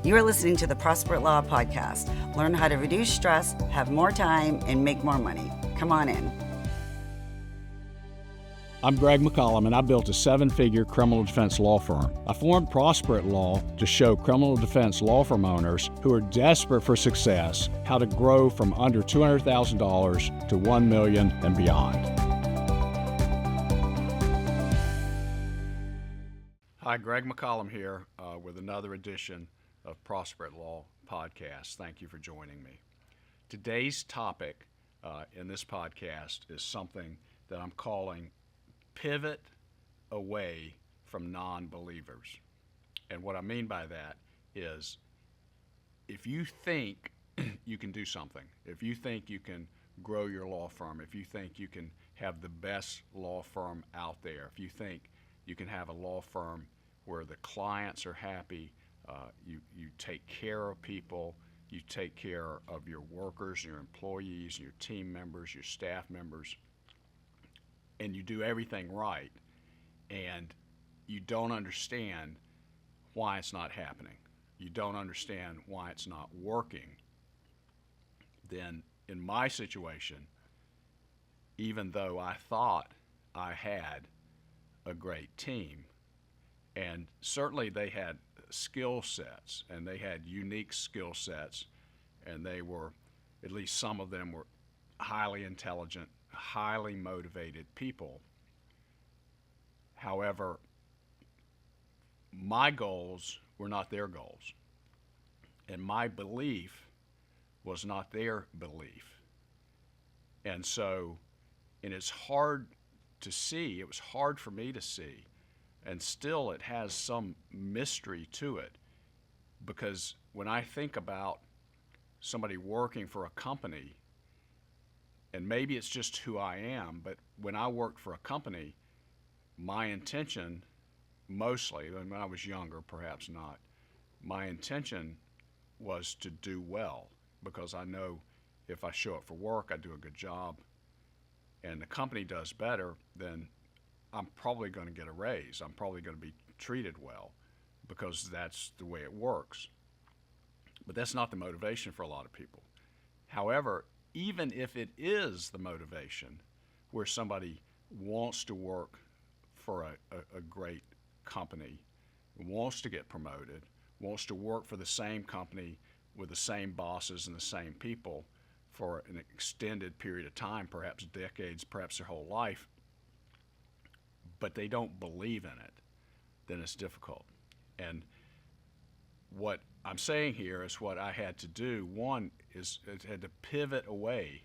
You are listening to the Prosperous Law Podcast. Learn how to reduce stress, have more time, and make more money. Come on in. I'm Greg McCollum, and I built a 7-figure criminal defense law firm. I formed Prosperous Law to show criminal defense law firm owners who are desperate for success how to grow from under $200,000 to $1 million and beyond. Hi, Greg McCollum here with another edition of Prosperous Law Podcast. Thank you for joining me. Today's topic in this podcast is something that I'm calling pivot away from non-believers. And what I mean by that is if you think you can do something, if you think you can grow your law firm, if you think you can have the best law firm out there, if you think you can have a law firm where the clients are happy, you take care of people, you take care of your workers, your employees, your team members, your staff members, and you do everything right, and you don't understand why it's not happening, you don't understand why it's not working, then in my situation, even though I thought I had a great team, and certainly they had skill sets, and they had unique skill sets, and they were, at least some of them were highly intelligent, highly motivated people. However, my goals were not their goals, and my belief was not their belief. And it's hard to see, it was hard for me to see, and still it has some mystery to it, because when I think about somebody working for a company, and maybe it's just who I am, but when I worked for a company, my intention mostly, when I was younger, perhaps not, my intention was to do well, because I know if I show up for work, I do a good job, and the company does better, then I'm probably going to get a raise. I'm probably going to be treated well, because that's the way it works. But that's not the motivation for a lot of people. However, even if it is the motivation where somebody wants to work for a great company, wants to get promoted, wants to work for the same company with the same bosses and the same people for an extended period of time, perhaps decades, perhaps their whole life, but they don't believe in it, then it's difficult. And what I'm saying here is what I had to do. One is I had to pivot away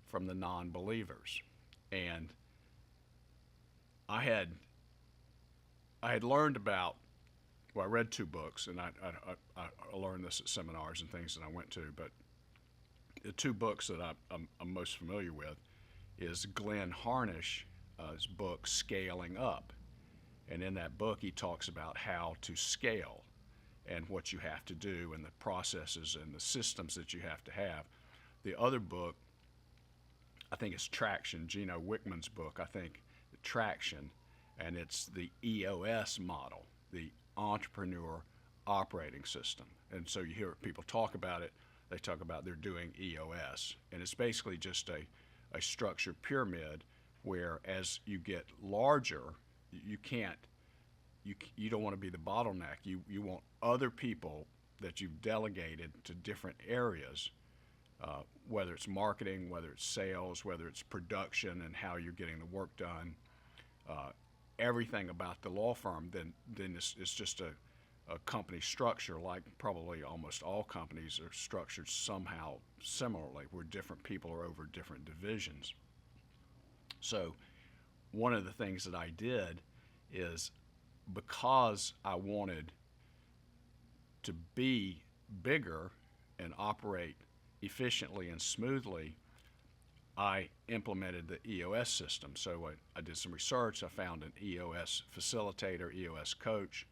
from the non-believers. And I had learned about, well, I read 2 books, and I learned this at seminars and things that I went to, but the 2 books that I'm most familiar with is Glenn Harnish's book, Scaling Up. And in that book, he talks about how to scale and what you have to do and the processes and the systems that you have to have. The other book, I think it's Traction, Gino Wickman's book, I think, Traction, and it's the EOS model, the Entrepreneurial Operating System. And so you hear people talk about it, they talk about they're doing EOS, and it's basically just a structured pyramid where as you get larger, you don't want to be the bottleneck. You want other people that you've delegated to different areas, whether it's marketing, whether it's sales, whether it's production and how you're getting the work done, everything about the law firm, then it's just a company structure, like probably almost all companies are structured somehow similarly, where different people are over different divisions. So one of the things that I did is, because I wanted to be bigger and operate efficiently and smoothly, I implemented the EOS system. So I did some research. I found an EOS facilitator, EOS coach.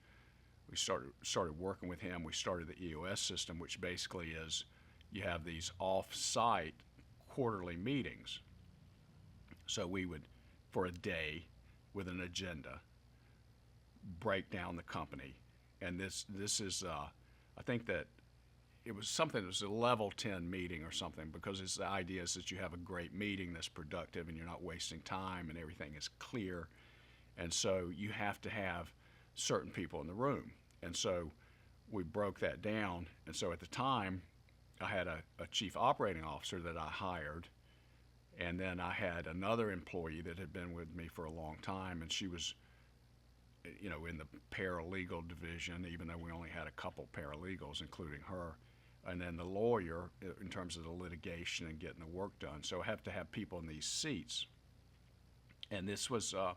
We started working with him. We started the EOS system, which basically is you have these off-site quarterly meetings. So we would, for a day with an agenda, break down the company. And this is I think that it was something that was a level 10 meeting or something, because it's the idea is that you have a great meeting that's productive and you're not wasting time and everything is clear. And so you have to have certain people in the room. And so we broke that down. And so at the time, I had a chief operating officer that I hired. And then I had another employee that had been with me for a long time, and she was, in the paralegal division, even though we only had a couple paralegals, including her. And then the lawyer in terms of the litigation and getting the work done. So I have to have people in these seats. And this was, our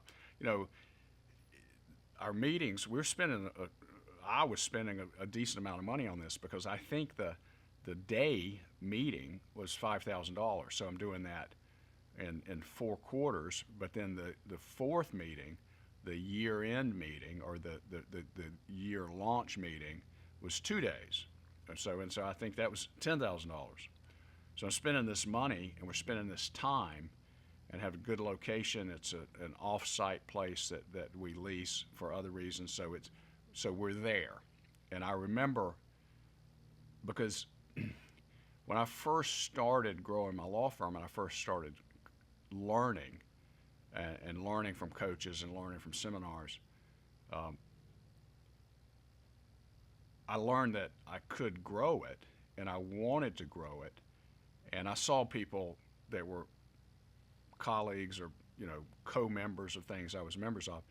meetings, I was spending a decent amount of money on this, because I think the day meeting was $5,000. So I'm doing that in 4 quarters. But then the fourth meeting, the year-end meeting, or the year launch meeting, was 2 days. And so I think that was $10,000. So I'm spending this money, and we're spending this time, and have a good location. It's an off-site place that we lease for other reasons. So we're there. And I remember, because when I first started growing my law firm, and I first started learning and learning from coaches and learning from seminars, I learned that I could grow it, and I wanted to grow it. And I saw people that were colleagues or co-members of things I was members of,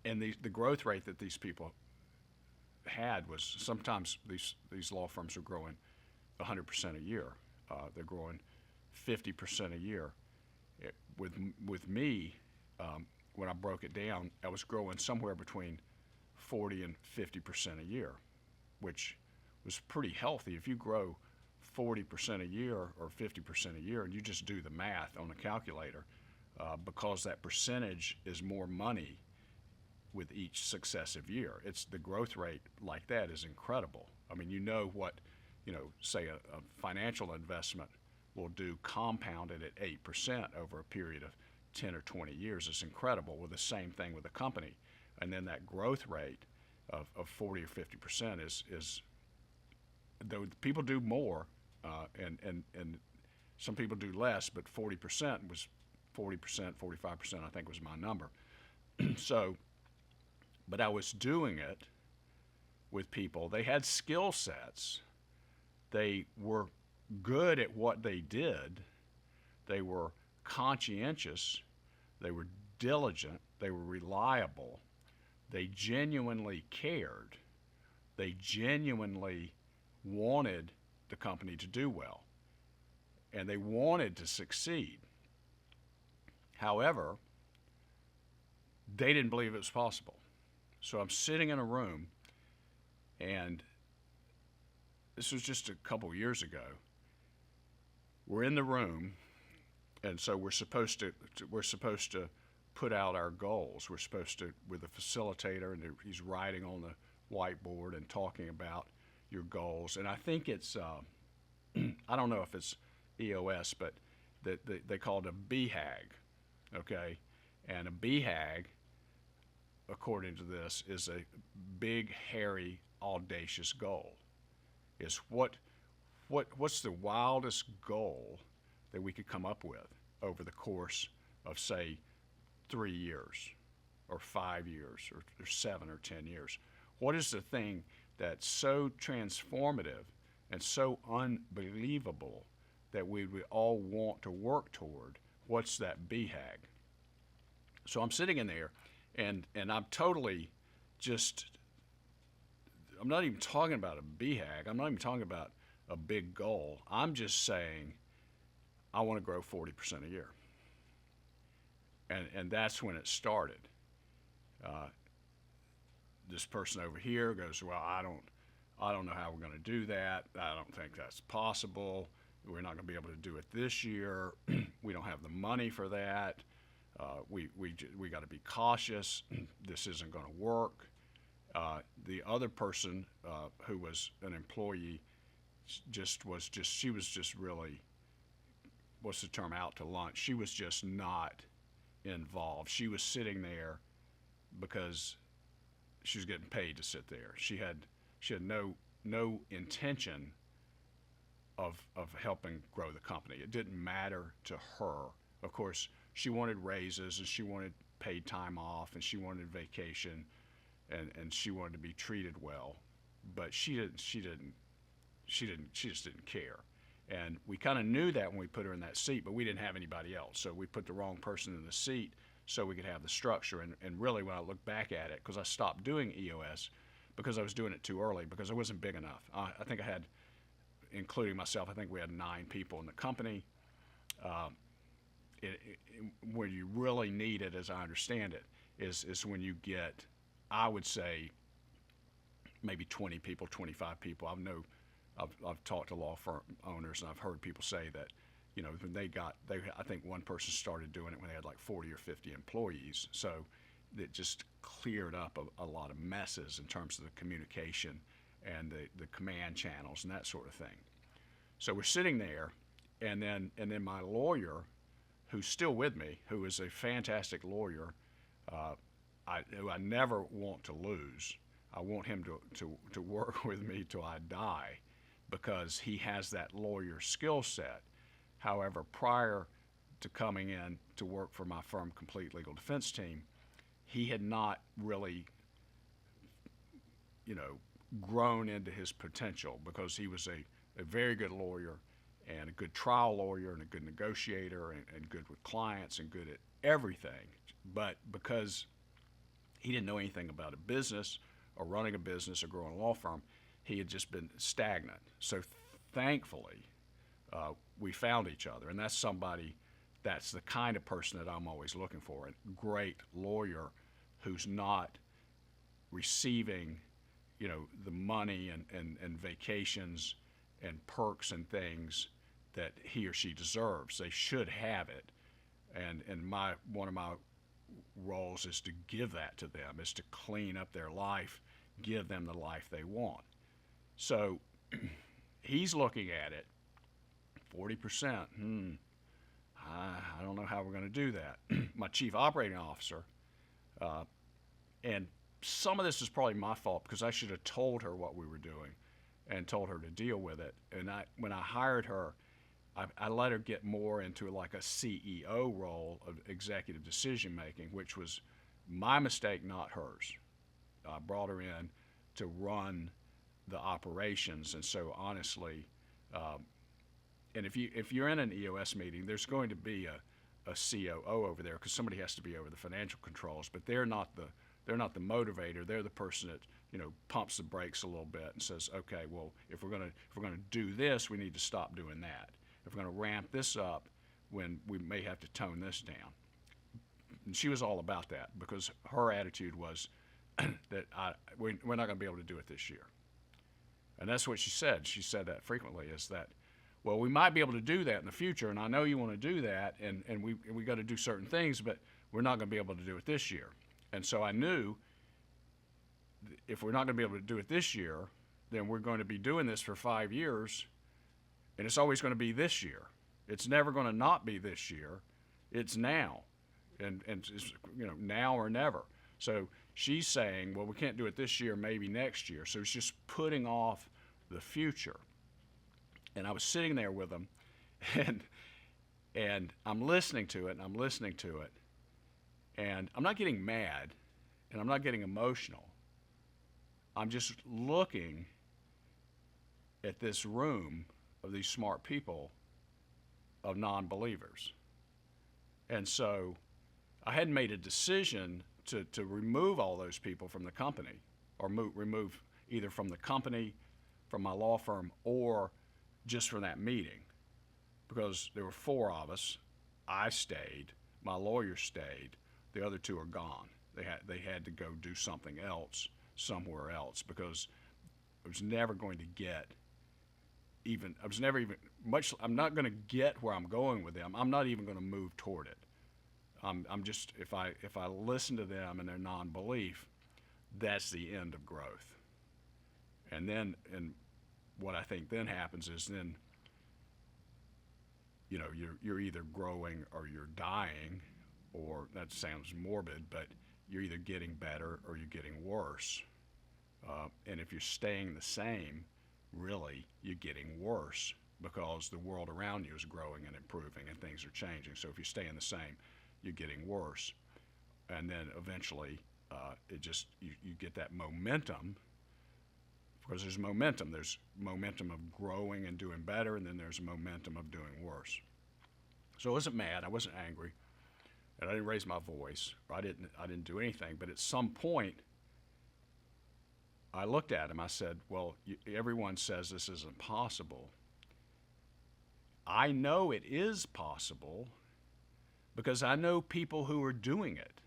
and the growth rate that these people had was, sometimes these law firms are growing 100% a year. They're growing 50% a year. With me, when I broke it down, I was growing somewhere between 40 and 50% a year, which was pretty healthy. If you grow 40% a year or 50% a year, and you just do the math on a calculator, because that percentage is more money with each successive year. It's the growth rate like that is incredible. I mean, what, say a financial investment will do compounded at 8% over a period of 10 or 20 years is incredible. Well, the same thing with a company. And then that growth rate of 40 or 50% is though people do more, and some people do less, but 40% was 40%, 45%, I think was my number. So, but I was doing it with people. They had skill sets. They were good at what they did. They were conscientious. They were diligent. They were reliable. They genuinely cared. They genuinely wanted the company to do well, and they wanted to succeed. However, they didn't believe it was possible. So I'm sitting in a room, and this was just a couple years ago. We're in the room, and so we're supposed to put out our goals. We're supposed to, with a facilitator, and he's writing on the whiteboard and talking about your goals. And I think it's, I don't know if it's EOS, but they call it a BHAG, okay? And a BHAG, according to this, is a big, hairy, audacious goal. Is what's the wildest goal that we could come up with over the course of, say, 3 years or 5 years or 7 or 10 years? What is the thing that's so transformative and so unbelievable that we would all want to work toward? What's that BHAG? So I'm sitting in there, and I'm totally just, I'm not even talking about a BHAG. I'm not even talking about a big goal. I'm just saying I want to grow 40% a year. And that's when it started. This person over here goes, well, I don't know how we're going to do that. I don't think that's possible. We're not going to be able to do it this year. We don't have the money for that. We got to be cautious. This isn't going to work. The other person who was an employee she was just really, what's the term, out to lunch. She was just not involved. She was sitting there because she was getting paid to sit there. She had no no intention of helping grow the company. It didn't matter to her. Of course, she wanted raises and she wanted paid time off and she wanted vacation and she wanted to be treated well, but she just didn't care. And we kind of knew that when we put her in that seat, but we didn't have anybody else. So we put the wrong person in the seat so we could have the structure. And really, when I look back at it, because I stopped doing EOS because I was doing it too early, because I wasn't big enough. I think I had, including myself, I think we had 9 people in the company. Where you really need it, as I understand it, is when you get, I would say, maybe 20 people, 25 people. I've talked to law firm owners, and I've heard people say that, when I think one person started doing it when they had like 40 or 50 employees. So it just cleared up a lot of messes in terms of the communication and the command channels and that sort of thing. So we're sitting there, and then my lawyer, who's still with me, who is a fantastic lawyer, who I never want to lose. I want him to work with me till I die, because he has that lawyer skill set. However, prior to coming in to work for my firm, Complete Legal Defense Team, he had not really, grown into his potential, because he was a very good lawyer and a good trial lawyer and a good negotiator and good with clients and good at everything. But because he didn't know anything about a business or running a business or growing a law firm, he had just been stagnant. So thankfully, we found each other, and that's the kind of person that I'm always looking for, a great lawyer who's not receiving, the money and vacations and perks and things that he or she deserves. They should have it, and one of my roles is to give that to them, is to clean up their life, give them the life they want. So he's looking at it, 40%. I don't know how we're going to do that. My chief operating officer, and some of this is probably my fault, because I should have told her what we were doing and told her to deal with it. And when I hired her, I let her get more into like a CEO role of executive decision making, which was my mistake, not hers. I brought her in to run the operations, and so honestly, and if you're in an EOS meeting, there's going to be a COO over there, because somebody has to be over the financial controls, but they're not the motivator. They're the person that pumps the brakes a little bit and says, okay, well, if we're gonna do this, we need to stop doing that. If we're gonna ramp this up, when we may have to tone this down. And she was all about that, because her attitude was that we're not gonna be able to do it this year. And that's what she said. She said that frequently, is that, well, we might be able to do that in the future, and I know you want to do that, and we got to do certain things, but we're not going to be able to do it this year. And so I knew if we're not going to be able to do it this year, then we're going to be doing this for 5 years, and it's always going to be this year. It's never going to not be this year. It's now, and it's, now or never. So she's saying, well, we can't do it this year, maybe next year. So it's just putting off the future. And I was sitting there with them, and I'm listening to it, and I'm not getting mad, and I'm not getting emotional. I'm just looking at this room of these smart people, of non-believers. And so I hadn't made a decision to remove all those people from the company, or remove either from the company, from my law firm, or just from that meeting, because there were 4 of us. I stayed, my lawyer stayed, the other 2 are gone. They had to go do something else somewhere else, because I was never going to get I'm not going to get where I'm going with them. I'm not even going to move toward it. I'm just, if I listen to them and their non-belief, that's the end of growth. And what I think then happens is then, you're either growing or you're dying, or that sounds morbid, but you're either getting better or you're getting worse. And if you're staying the same, really, you're getting worse because the world around you is growing and improving and things are changing. So if you're staying the same, you're getting worse. And then eventually, you get that momentum, because there's momentum. There's momentum of growing and doing better, and then there's momentum of doing worse. So I wasn't mad. I wasn't angry. And I didn't raise my voice. I didn't do anything. But at some point, I looked at him. I said, well, everyone says this isn't possible. I know it is possible because I know people who are doing it.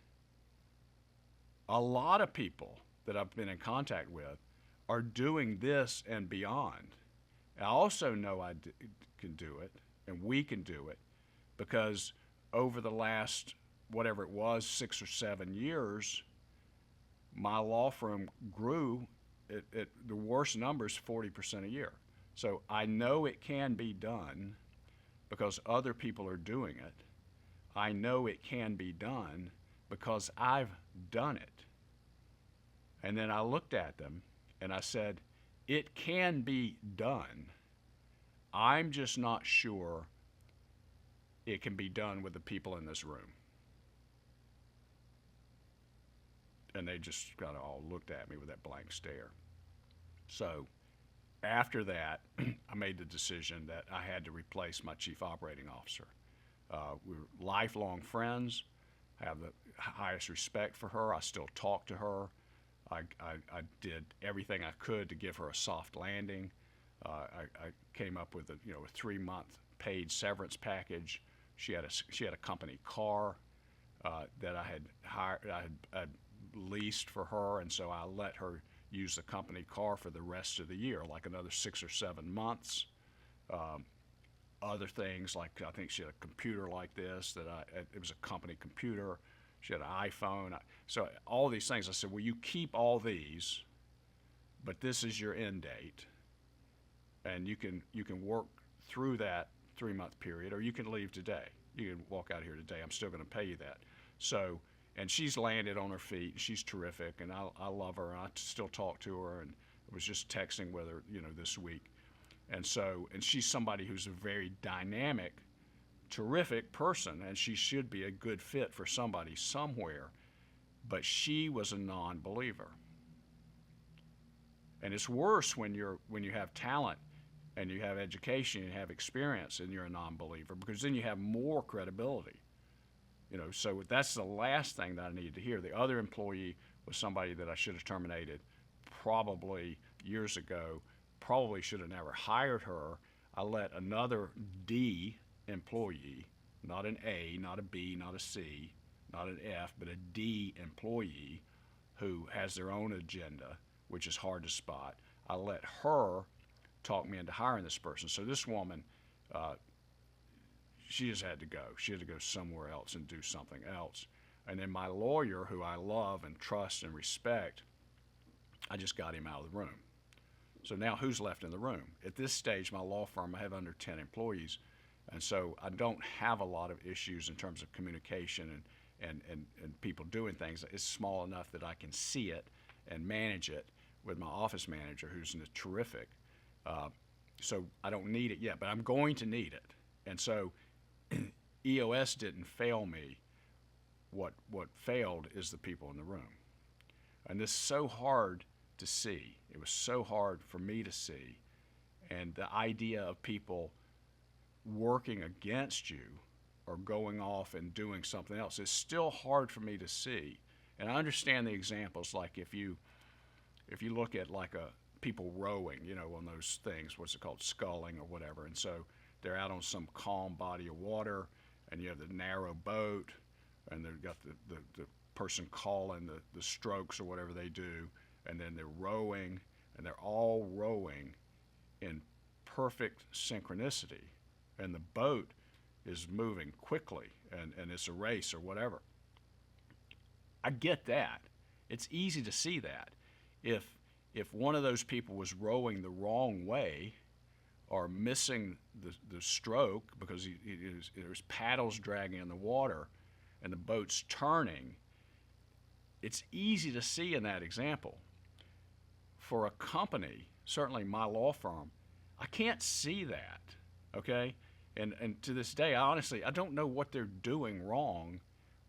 A lot of people that I've been in contact with are doing this and beyond. I also know I can do it, and we can do it, because over the last, whatever it was, 6 or 7 years, my law firm grew at the worst numbers 40% a year. So I know it can be done because other people are doing it. I know it can be done because I've done it. And then I looked at them and I said, it can be done. I'm just not sure it can be done with the people in this room. And they just kind of all looked at me with that blank stare. So after that, I made the decision that I had to replace my chief operating officer. We were lifelong friends. I have the highest respect for her. I still talk to her. I did everything I could to give her a soft landing. I came up with a 3-month paid severance package. She had a company car that I had leased for her, and so I let her use the company car for the rest of the year, like another 6 or 7 months. Other things, like I think she had a computer like this it was a company computer. She had an iPhone. So all these things, I said, well, you keep all these, but this is your end date, and you can work through that 3-month period, or you can leave today. You can walk out of here today. I'm still going to pay you that. So, and she's landed on her feet. She's terrific, and I love her. I still talk to her, and I was just texting with her, this week. And she's somebody who's a very dynamic, terrific person, and she should be a good fit for somebody somewhere. But she was a non-believer. And it's worse when you have talent and you have education and have experience and you're a non-believer, because then you have more credibility. So that's the last thing that I needed to hear. The other employee was somebody that I should have terminated probably years ago. Probably should have never hired her. I let another D employee, not an A, not a B, not a C, not an F, but a D employee who has their own agenda, which is hard to spot. I let her talk me into hiring this person. So this woman, she just had to go. She had to go somewhere else and do something else. And then my lawyer, who I love and trust and respect, I just got him out of the room. So now who's left in the room? At this stage, my law firm, I have under 10 employees, and so I don't have a lot of issues in terms of communication and people doing things. It's small enough that I can see it and manage it with my office manager, who's terrific. So I don't need it yet, but I'm going to need it. And so EOS didn't fail me. What failed is the people in the room. And this is so hard to see. It was so hard for me to see. And the idea of people working against you or going off and doing something else is still hard for me to see. And I understand the examples, like if you look at like people rowing, on those things, what's it called, sculling or whatever, and so they're out on some calm body of water, and you have the narrow boat, and they've got the person calling the strokes or whatever they do, and then they're rowing, and they're all rowing in perfect synchronicity, and the boat is moving quickly, and it's a race or whatever. I get that. It's easy to see that. If one of those people was rowing the wrong way or missing the stroke because there's paddles dragging in the water and the boat's turning, it's easy to see in that example. for a company, certainly my law firm, I can't see that, okay? And to this day, I don't know what they're doing wrong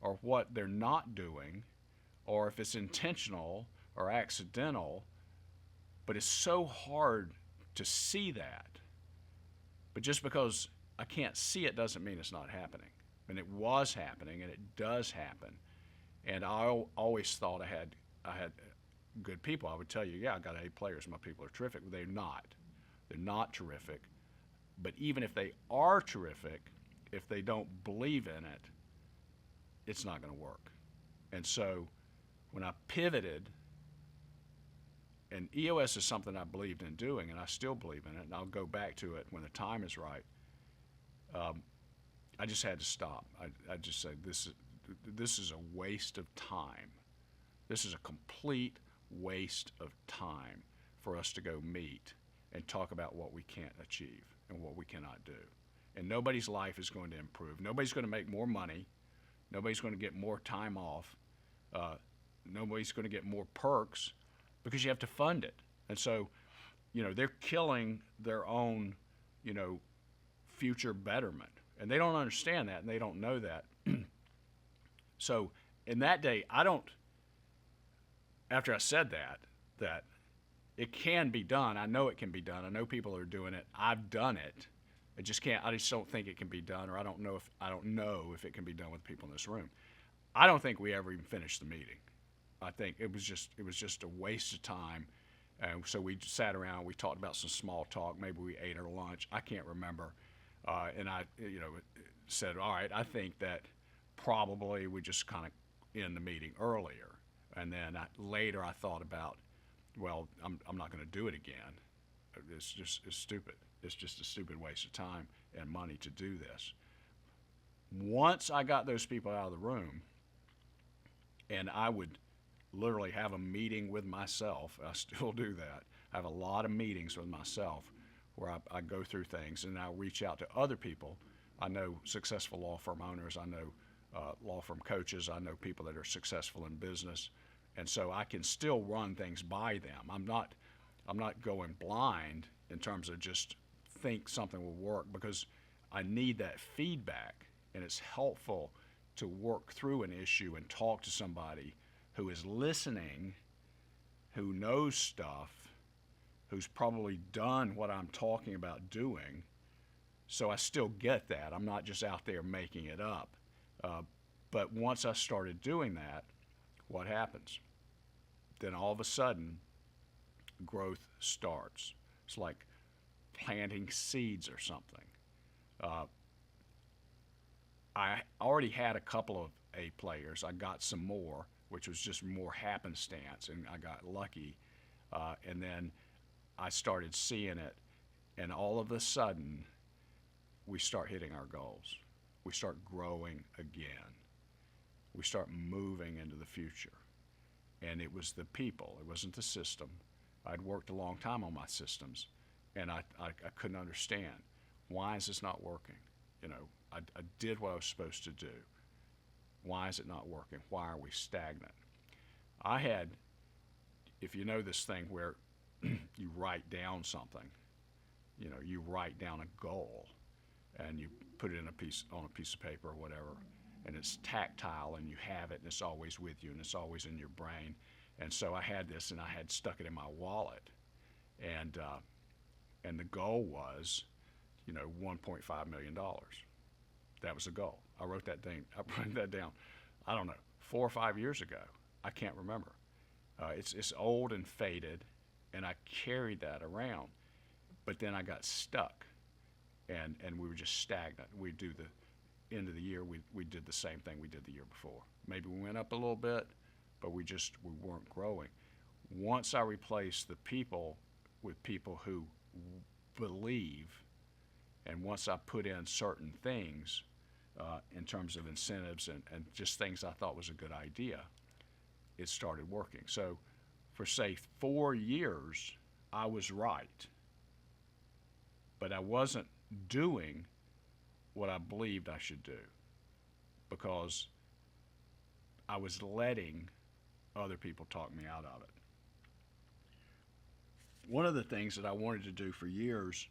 or what they're not doing or if it's intentional or accidental, but it's so hard to see that. But just because I can't see it doesn't mean it's not happening. And it was happening, and it does happen. And I always thought I had good people. I would tell you, yeah, I got A players. My people are terrific. But they're not. They're not terrific. But even if they are terrific, if they don't believe in it, it's not going to work. And so when I pivoted, and EOS is something I believed in doing, and I still believe in it, and I'll go back to it when the time is right. I just had to stop. I just said, this is a waste of time. This is a complete waste of time for us to go meet and talk about what we can't achieve and what we cannot do. And nobody's life is going to improve. Nobody's going to make more money. Nobody's going to get more time off. Nobody's going to get more perks because you have to fund it. And so, they're killing their own, future betterment. And they don't understand that, and they don't know that. So in that day, after I said that it can be done. I know it can be done. I know people are doing it. I've done it. I just don't think it can be done, or I don't know if it can be done with people in this room. I don't think we ever even finished the meeting. I think it was just a waste of time. And so we sat around, we talked about some small talk, maybe we ate our lunch, I can't remember. And I, said, all right, I think that probably we just kind of end the meeting earlier. And then later I thought about, well, I'm not going to do it again. It's stupid. It's just a stupid waste of time and money to do this. Once I got those people out of the room, and I would literally have a meeting with myself, I still do that. I have a lot of meetings with myself where I go through things, and I reach out to other people. I know successful law firm owners. I know law firm coaches. I know people that are successful in business. And so I can still run things by them. I'm not going blind in terms of just think something will work, because I need that feedback, and it's helpful to work through an issue and talk to somebody who is listening, who knows stuff, who's probably done what I'm talking about doing. So I still get that. I'm not just out there making it up. But once I started doing that, what happens? Then all of a sudden, growth starts. It's like planting seeds or something. I already had a couple of A players. I got some more, which was just more happenstance, and I got lucky. And then I started seeing it, and all of a sudden, we start hitting our goals. We start growing again. We start moving into the future. And it was the people. It wasn't the system. I'd worked a long time on my systems, and I couldn't understand. Why is this not working? I did what I was supposed to do. Why is it not working? Why are we stagnant? I had, if you know this thing where you write down something, you write down a goal, and you put it on a piece of paper or whatever, and it's tactile, and you have it, and it's always with you, and it's always in your brain. And so I had this, and I had stuck it in my wallet, and the goal was, $1.5 million. That was the goal. I wrote that down. I don't know, 4 or 5 years ago. I can't remember. It's old and faded, and I carried that around. But then I got stuck, and we were just stagnant. We do the end of the year, we did the same thing we did the year before. Maybe we went up a little bit, but we weren't growing. Once I replaced the people with people who believe, and once I put in certain things in terms of incentives and just things I thought was a good idea, it started working. So for, say, 4 years, I was right, but I wasn't doing what I believed I should do because I was letting other people talk me out of it. One of the things that I wanted to do for years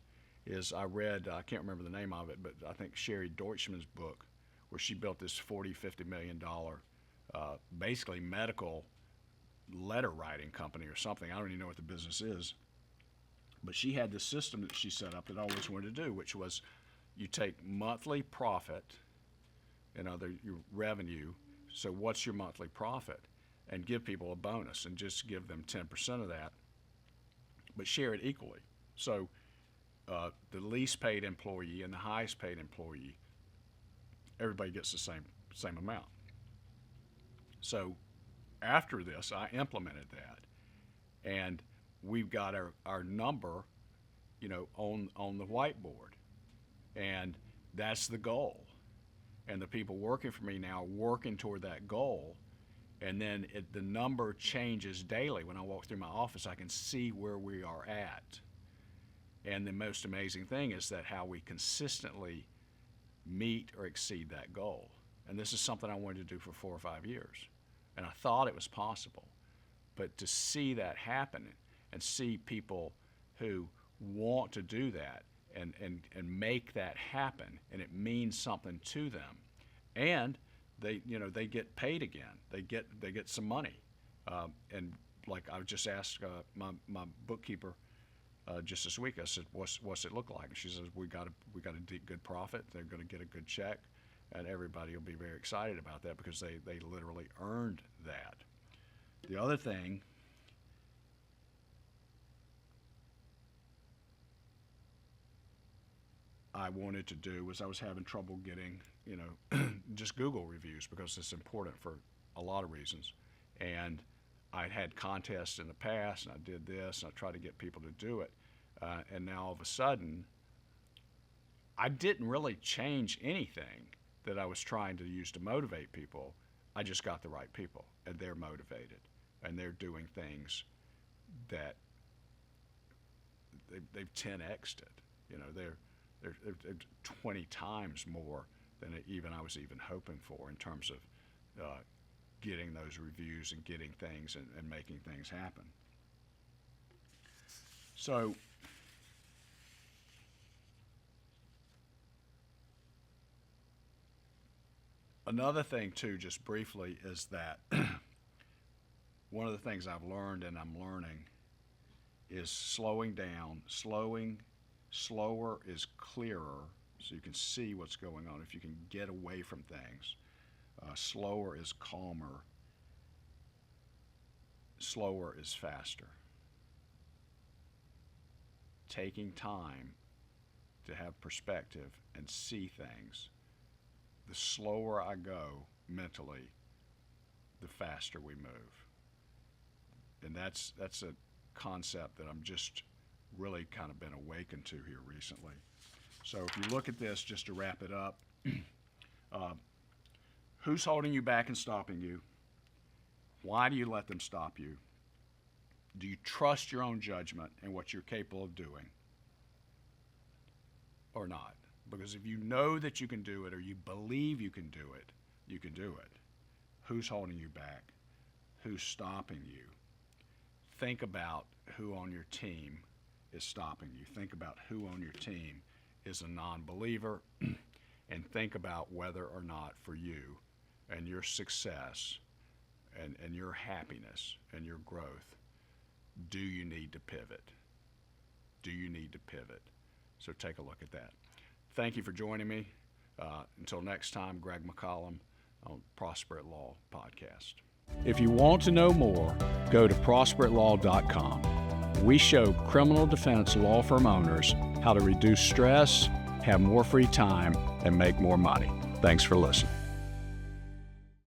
is I read, I can't remember the name of it, but I think Sherry Deutschmann's book, where she built this $40-50 million basically medical letter writing company or something. I don't even know what the business is. But she had this system that she set up that I always wanted to do, which was you take monthly profit, your revenue, so what's your monthly profit, and give people a bonus and just give them 10% of that, but share it equally. So the least paid employee and the highest paid employee, everybody gets the same amount. So after this, I implemented that, and we've got our number, on the whiteboard, and that's the goal. And the people working for me now are working toward that goal, and then the number changes daily. When I walk through my office, I can see where we are at. And the most amazing thing is that how we consistently meet or exceed that goal. And this is something I wanted to do for 4 or 5 years. And I thought it was possible. But to see that happen and see people who want to do that and make that happen, and it means something to them, and they get paid again. They get some money. And like I just asked my bookkeeper just this week, I said, what's it look like? And she says, we got a good profit. They're going to get a good check, and everybody will be very excited about that because they literally earned that. The other thing I wanted to do was I was having trouble getting, just Google reviews, because it's important for a lot of reasons. And I'd had contests in the past, and I did this, and I tried to get people to do it. And now all of a sudden, I didn't really change anything that I was trying to use to motivate people. I just got the right people, and they're motivated, and they're doing things that they've 10x'd it. They're 20 times more than I was even hoping for in terms of getting those reviews and getting things and making things happen. So another thing too, just briefly, is that one of the things I've learned and I'm learning is slowing down. Slower is clearer, so you can see what's going on. If you can get away from things, slower is calmer. Slower is faster. Taking time to have perspective and see things. The slower I go mentally, the faster we move. And that's a concept that I'm just really kind of been awakened to here recently. So if you look at this, just to wrap it up, who's holding you back and stopping you? Why do you let them stop you? Do you trust your own judgment and what you're capable of doing or not? Because if you know that you can do it, or you believe you can do it, you can do it. Who's holding you back? Who's stopping you? Think about who on your team is stopping you. Think about who on your team is a non-believer, and think about whether or not for you and your success and your happiness and your growth, do you need to pivot? Do you need to pivot? So take a look at that. Thank you for joining me. Until next time, Greg McCollum on Prosper at Law podcast. If you want to know more, go to prosperatlaw.com. We show criminal defense law firm owners how to reduce stress, have more free time, and make more money. Thanks for listening.